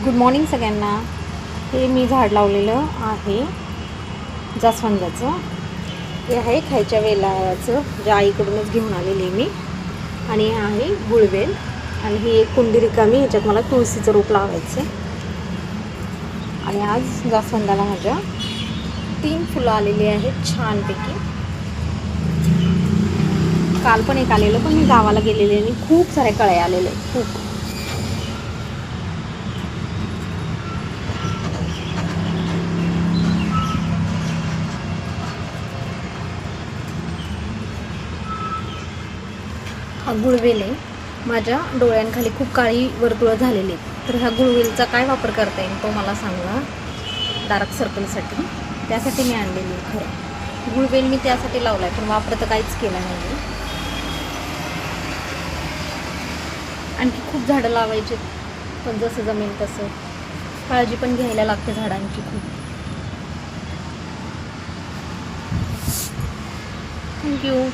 Good morning सगळ्यांना. हे मी झाड लावलेलं आहे जास्वंदाचं. हे आहे खायच्या वेलाचं, ज्या आईकडूनच घेऊन आलेली मी. आणि हे आहे गुळवेल. आणि ही एक कुंडी रिकामी, ह्याच्यात मला तुळशीचं रोप लावायचं. आणि आज जास्वंदाला माझ्या 3 फुलं आलेली आहेत छानपैकी. काल पण एक आलेलं, पण मी गावाला गेलेले आणि खूप सारे कळे आलेले, खूप. हा गुळवेल आहे. माझ्या डोळ्यांखाली खूप काळी वर्तुळं झालेली आहेत. तर ह्या गुळवेलचा काय वापर करता येईल तो मला सांगा. डार्क सर्कलसाठी त्यासाठी मी आणलेली आहे. खरं गुळवेल मी त्यासाठी लावला आहे, पण वापर तर काहीच केला नाही. आणखी खूप झाडं लावायचे, पण जसं जमेल तसं काळजी पण घ्यायला लागते झाडांची खूप. थँक्यू.